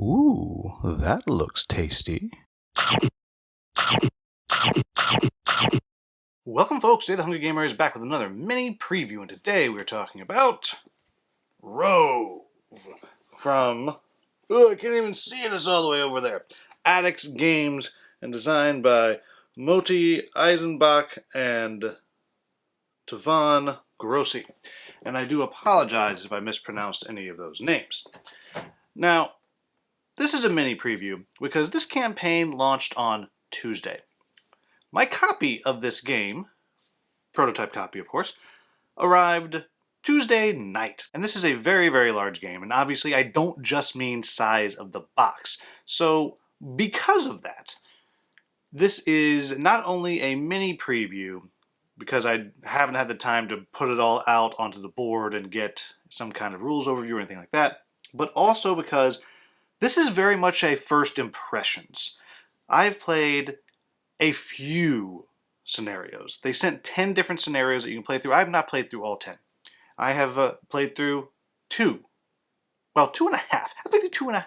Ooh, that looks tasty. Welcome folks, today the Hungry Gamer is back with another mini preview, and today we're talking about Rove from, I can't even see it, it's all the way over there, Addicts Games, and designed by Moti Eisenbach and Tavan Grossi. And I do apologize if I mispronounced any of those names. Now, this is a mini preview because this campaign launched on Tuesday. My copy of this game, prototype copy of course, arrived Tuesday night. And this is a very, very large game, and obviously I don't just mean size of the box. So because of that, this is not only a mini preview, because I haven't had the time to put it all out onto the board and get some kind of rules overview or anything like that, but also because this is very much a first impressions. I've played a few scenarios. They sent 10 different scenarios that you can play through. I have not played through all 10. I have played through two and a half. I played through 2.5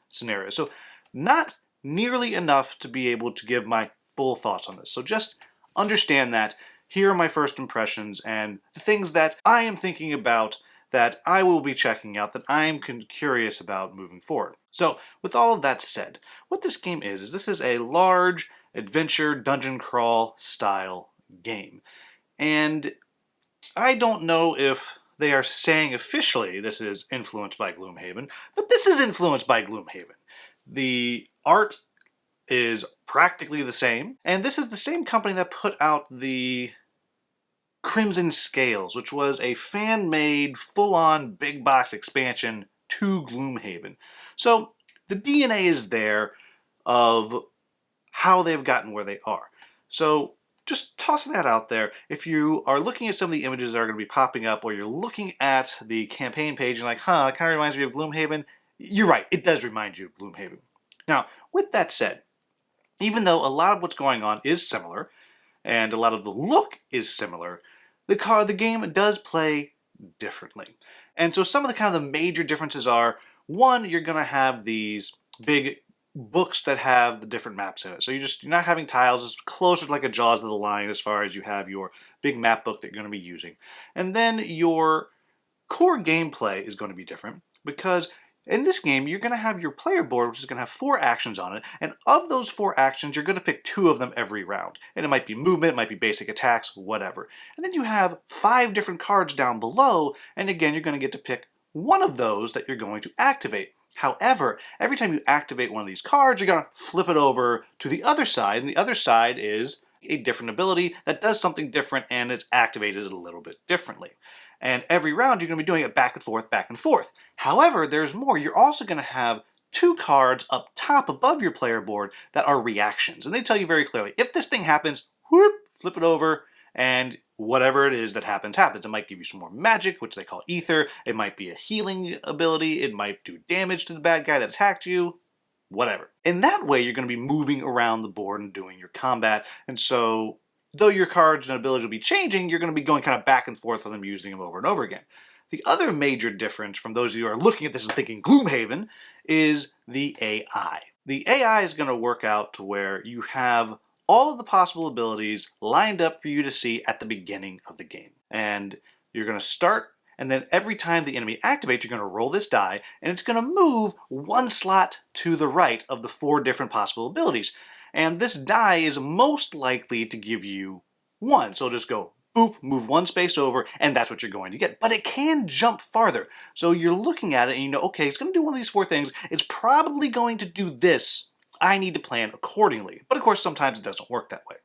scenarios. So not nearly enough to be able to give my full thoughts on this. So just understand that. Here are my first impressions and the things that I am thinking about, that I will be checking out, that I'm curious about moving forward. So with all of that said, what this game is this is a large adventure dungeon crawl style game. And I don't know if they are saying officially this is influenced by Gloomhaven, but this is influenced by Gloomhaven. The art is practically the same, and this is the same company that put out the Crimson Scales, which was a fan-made, full-on, big-box expansion to Gloomhaven. So the DNA is there of how they've gotten where they are. So just tossing that out there, if you are looking at some of the images that are going to be popping up, or you're looking at the campaign page and like, huh, it kind of reminds me of Gloomhaven, you're right, it does remind you of Gloomhaven. Now, with that said, even though a lot of what's going on is similar, and a lot of the look is similar, the game does play differently. And so some of the major differences are, one, you're going to have these big books that have the different maps in it. So you're not having tiles. It's closer to like a Jaws of the Lion as far as you have your big map book that you're going to be using. And then your core gameplay is going to be different, because in this game, you're going to have your player board, which is going to have 4 actions on it, and of those 4 actions, you're going to pick 2 of them every round. And it might be movement, it might be basic attacks, whatever. And then you have 5 different cards down below, and again, you're going to get to pick one of those that you're going to activate. However, every time you activate one of these cards, you're going to flip it over to the other side, and the other side is a different ability that does something different, and it's activated a little bit differently. And every round you're going to be doing it back and forth, back and forth. However, there's more. You're also going to have 2 cards up top above your player board that are reactions. And they tell you very clearly, if this thing happens, whoop, flip it over, and whatever it is that happens, happens. It might give you some more magic, which they call ether. It might be a healing ability. It might do damage to the bad guy that attacked you. Whatever. In that way, you're going to be moving around the board and doing your combat. And so, though your cards and abilities will be changing, you're going to be going kind of back and forth with them, using them over and over again. The other major difference from those of you who are looking at this and thinking Gloomhaven is the AI. The AI is going to work out to where you have all of the possible abilities lined up for you to see at the beginning of the game. And you're going to start, and then every time the enemy activates, you're going to roll this die, and it's going to move 1 slot to the right of the 4 different possible abilities. And this die is most likely to give you 1. So just go, boop, move 1 space over, and that's what you're going to get. But it can jump farther. So you're looking at it and you know, okay, it's going to do one of these 4 things. It's probably going to do this. I need to plan accordingly. But of course, sometimes it doesn't work that way.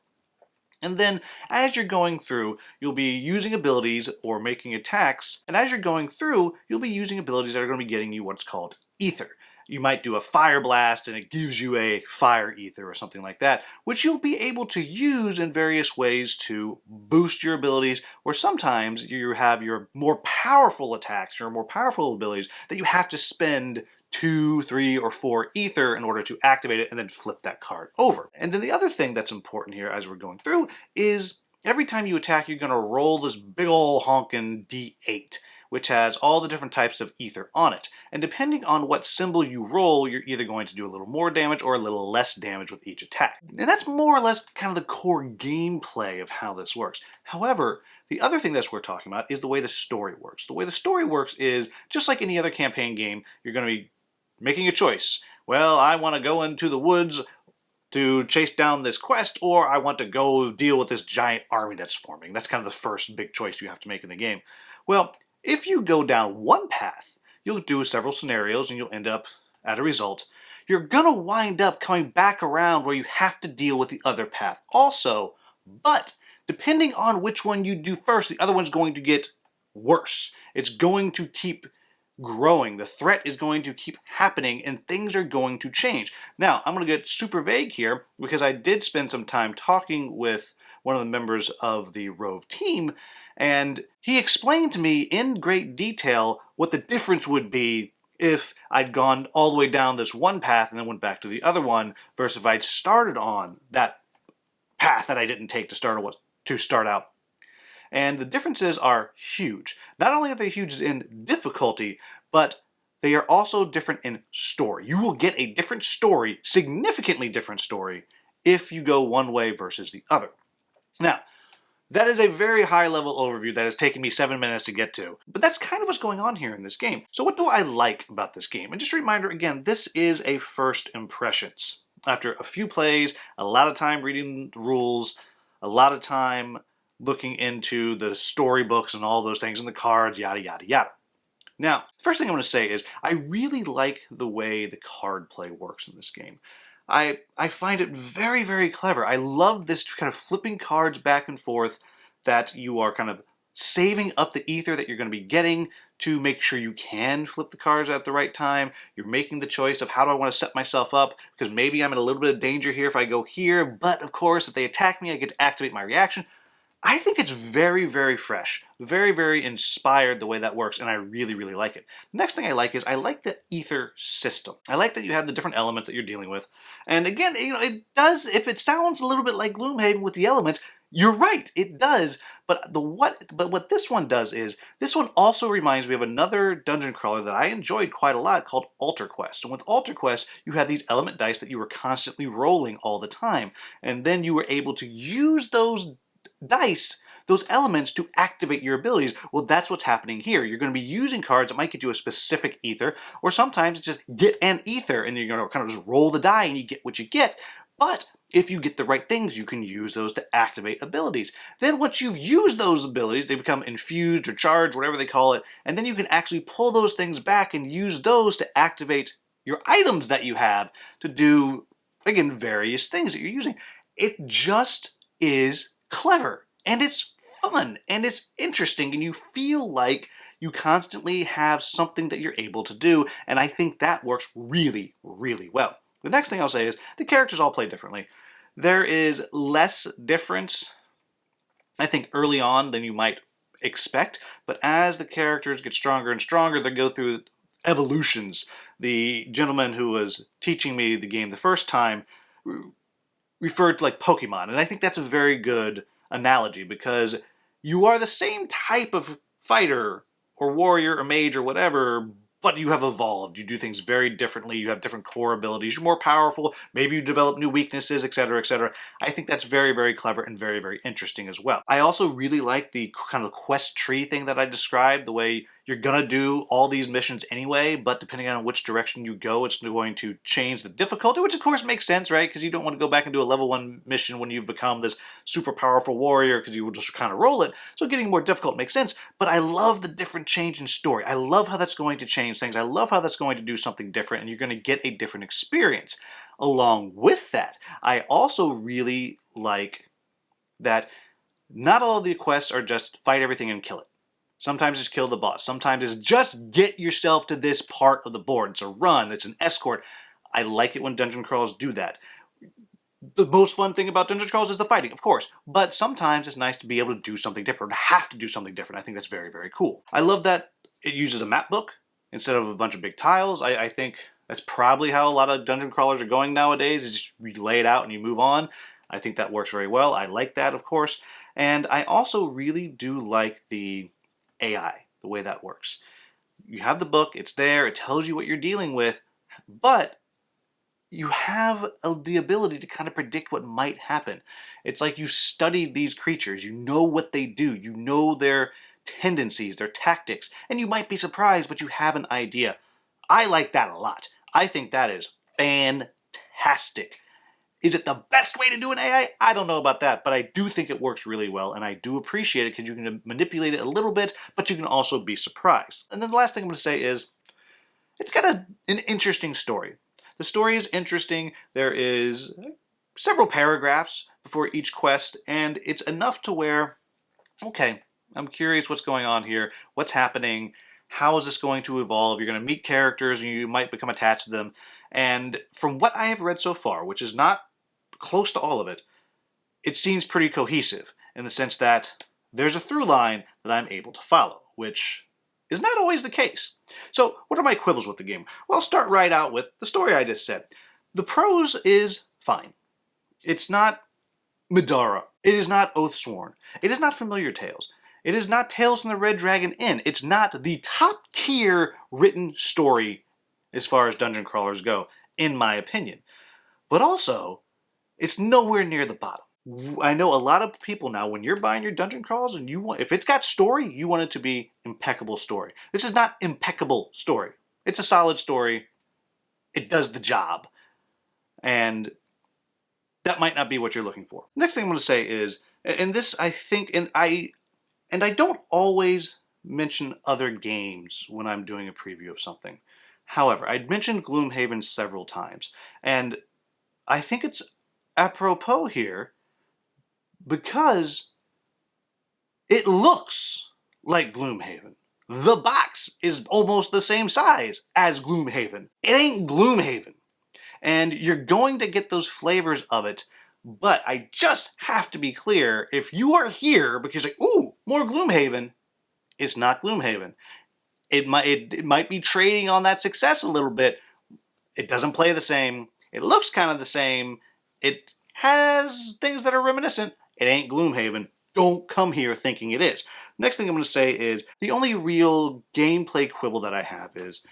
And then as you're going through, you'll be using abilities or making attacks. And as you're going through, you'll be using abilities that are going to be getting you what's called ether. You might do a fire blast and it gives you a fire ether or something like that, which you'll be able to use in various ways to boost your abilities, or sometimes you have your more powerful attacks, your more powerful abilities that you have to spend 2, 3, or 4 ether in order to activate it and then flip that card over. And then the other thing that's important here as we're going through is every time you attack, you're going to roll this big ol' honkin' D8, which has all the different types of ether on it. And depending on what symbol you roll, you're either going to do a little more damage or a little less damage with each attack. And that's more or less kind of the core gameplay of how this works. However, the other thing that's worth talking about is the way the story works. The way the story works is, just like any other campaign game, you're going to be making a choice. Well, I want to go into the woods to chase down this quest, or I want to go deal with this giant army that's forming. That's kind of the first big choice you have to make in the game. Well, if you go down one path, you'll do several scenarios and you'll end up at a result. You're going to wind up coming back around where you have to deal with the other path also, but depending on which one you do first, the other one's going to get worse. It's going to keep growing. The threat is going to keep happening and things are going to change. Now, I'm going to get super vague here because I did spend some time talking with one of the members of the Rove team, and he explained to me in great detail what the difference would be if I'd gone all the way down this one path and then went back to the other one versus if I'd started on that path that I didn't take to start out. And the differences are huge. Not only are they huge in difficulty, but they are also different in story. You will get a different story, significantly different story, if you go one way versus the other. Now, that is a very high-level overview that has taken me 7 minutes to get to, but that's kind of what's going on here in this game. So what do I like about this game? And just a reminder, again, this is a first impressions. After a few plays, a lot of time reading the rules, a lot of time looking into the storybooks and all those things and the cards, yada, yada, yada. Now, first thing I'm going to say is I really like the way the card play works in this game. I find it very, very clever. I love this kind of flipping cards back and forth, that you are kind of saving up the ether that you're going to be getting to make sure you can flip the cards at the right time. You're making the choice of how do I want to set myself up, because maybe I'm in a little bit of danger here if I go here, but of course if they attack me I get to activate my reaction. I think it's very, very fresh, very, very inspired the way that works, and I really, really like it. The next thing I like is I like the ether system. I like that you have the different elements that you're dealing with. And again, it does, if it sounds a little bit like Gloomhaven with the elements, you're right, it does. But what this one does is, this one also reminds me of another dungeon crawler that I enjoyed quite a lot called Altar Quest. And with Altar Quest, you had these element dice that you were constantly rolling all the time. And then you were able to use those dice, those elements, to activate your abilities. Well, that's what's happening here. You're going to be using cards that might get you a specific ether, or sometimes it's just get an ether and you're going to kind of just roll the die and you get what you get. But if you get the right things, you can use those to activate abilities. Then once you've used those abilities, they become infused or charged, whatever they call it, and then you can actually pull those things back and use those to activate your items that you have to do, again, various things that you're using. It just is clever, and it's fun, and it's interesting, and you feel like you constantly have something that you're able to do, and I think that works really, really well. The next thing I'll say is the characters all play differently. There is less difference, I think, early on than you might expect, but as the characters get stronger and stronger, they go through evolutions. The gentleman who was teaching me the game the first time referred to like Pokemon, and I think that's a very good analogy, because you are the same type of fighter or warrior or mage or whatever, but you have evolved. You do things very differently. You have different core abilities. You're more powerful. Maybe you develop new weaknesses, etc., etc. I think that's very, very clever and very, very interesting as well. I also really like the kind of quest tree thing that I described, the way you're going to do all these missions anyway, but depending on which direction you go, it's going to change the difficulty, which of course makes sense, right? Because you don't want to go back and do a level 1 mission when you've become this super powerful warrior, because you will just kind of roll it. So getting more difficult makes sense, but I love the different change in story. I love how that's going to change things. I love how that's going to do something different, and you're going to get a different experience. Along with that, I also really like that not all of the quests are just fight everything and kill it. Sometimes it's kill the boss. Sometimes it's just get yourself to this part of the board. It's a run. It's an escort. I like it when dungeon crawls do that. The most fun thing about dungeon crawls is the fighting, of course. But sometimes it's nice to be able to do something different, have to do something different. I think that's very, very cool. I love that it uses a map book instead of a bunch of big tiles. I think that's probably how a lot of dungeon crawlers are going nowadays. Is just you lay it out and you move on. I think that works very well. I like that, of course. And I also really do like the AI. the way that works. You have the book, it's there, it tells you what you're dealing with, but you have the ability to kind of predict what might happen. It's like you studied these creatures, you know what they do, you know their tendencies, their tactics, and you might be surprised, but you have an idea. I like that a lot. I think that is fantastic. Is it the best way to do an AI? I don't know about that, but I do think it works really well, and I do appreciate it because you can manipulate it a little bit, but you can also be surprised. And then the last thing I'm going to say is, it's got an interesting story. The story is interesting. There is several paragraphs before each quest, and it's enough to where, okay, I'm curious what's going on here, what's happening, how is this going to evolve? You're going to meet characters and you might become attached to them. And from what I have read so far, which is not close to all of it, it seems pretty cohesive in the sense that there's a through line that I'm able to follow, which is not always the case. So what are my quibbles with the game? Well, I'll start right out with the story I just said. The prose is fine. It's not Madara. It is not Oathsworn. It is not Familiar Tales. It is not Tales from the Red Dragon Inn. It's not the top tier written story as far as dungeon crawlers go, in my opinion. But also, it's nowhere near the bottom. I know a lot of people now, when you're buying your dungeon crawls and you want, if it's got story, you want it to be impeccable story. This is not impeccable story. It's a solid story. It does the job. And that might not be what you're looking for. Next thing I'm going to say is, and this I think, and I don't always mention other games when I'm doing a preview of something. However, I'd mentioned Gloomhaven several times, and I think it's apropos here because it looks like Gloomhaven. The box is almost the same size as Gloomhaven. It ain't Gloomhaven. And you're going to get those flavors of it, but I just have to be clear, if you are here because like, ooh, more Gloomhaven, it's not Gloomhaven. It might be trading on that success a little bit. It doesn't play the same. It looks kind of the same. It has things that are reminiscent. It ain't Gloomhaven. Don't come here thinking it is. Next thing I'm going to say is, the only real gameplay quibble that I have is,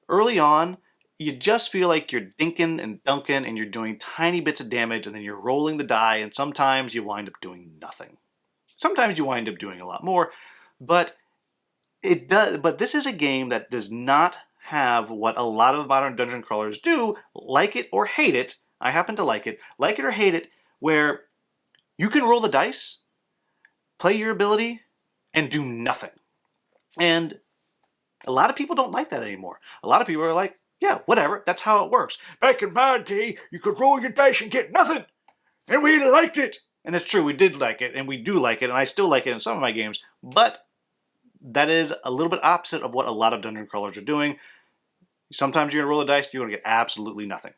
early on, you just feel like you're dinking and dunking and you're doing tiny bits of damage and then you're rolling the die and sometimes you wind up doing nothing. Sometimes you wind up doing a lot more, but this is a game that does not have what a lot of modern dungeon crawlers do, like it or hate it. I happen to like it or hate it, where you can roll the dice, play your ability, and do nothing. And a lot of people don't like that anymore. A lot of people are like, yeah, whatever, that's how it works. Back in my day, you could roll your dice and get nothing, and we liked it. And it's true, we did like it, and we do like it, and I still like it in some of my games, but that is a little bit opposite of what a lot of dungeon crawlers are doing. Sometimes you're going to roll a dice, you're going to get absolutely nothing.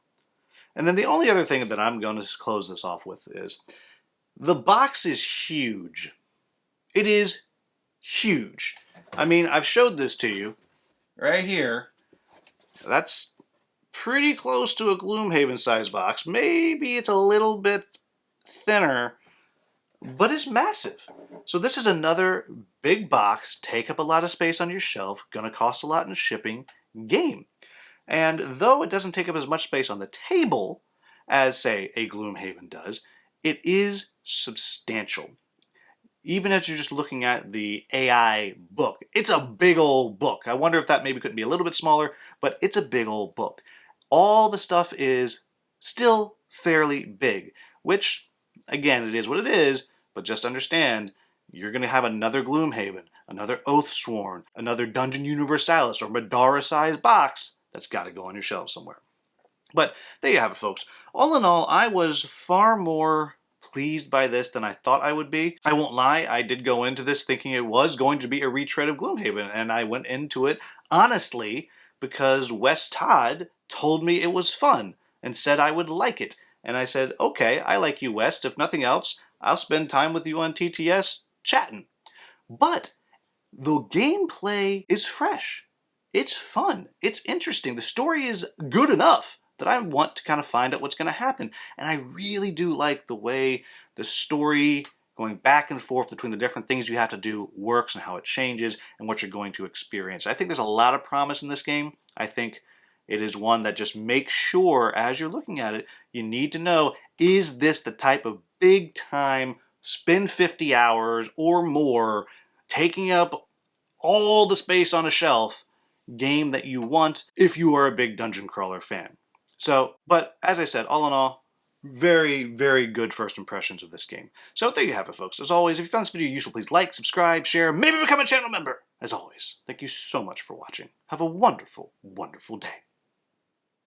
And then the only other thing that I'm going to close this off with is, the box is huge. It is huge. I mean, I've showed this to you right here. That's pretty close to a Gloomhaven size box. Maybe it's a little bit thinner, but it's massive. So this is another big box, take up a lot of space on your shelf, gonna cost a lot in shipping game. And though it doesn't take up as much space on the table as, say, a Gloomhaven does, it is substantial. Even as you're just looking at the AI book, it's a big old book. I wonder if that maybe couldn't be a little bit smaller, but it's a big old book. All the stuff is still fairly big, which, again, it is what it is, but just understand, you're going to have another Gloomhaven, another Oathsworn, another Dungeon Universalis or Madara-sized box that's got to go on your shelf somewhere. But there you have it, folks. All in all, I was far more pleased by this than I thought I would be. I won't lie, I did go into this thinking it was going to be a retread of Gloomhaven, and I went into it honestly because Wes Todd told me it was fun and said I would like it. And I said, okay, I like you, Wes. If nothing else, I'll spend time with you on TTS chatting. But the gameplay is fresh. It's fun. It's interesting. The story is good enough that I want to kind of find out what's going to happen. And I really do like the way the story going back and forth between the different things you have to do works and how it changes and what you're going to experience. I think there's a lot of promise in this game. I think it is one that just makes sure as you're looking at it, you need to know, is this the type of big time, spend 50 hours or more, taking up all the space on a shelf game that you want if you are a big dungeon crawler fan. So, but as I said, all in all, very, very good first impressions of this game. So there you have it, folks. As always, if you found this video useful, please like, subscribe, share, maybe become a channel member. As always, thank you so much for watching. Have a wonderful, wonderful day.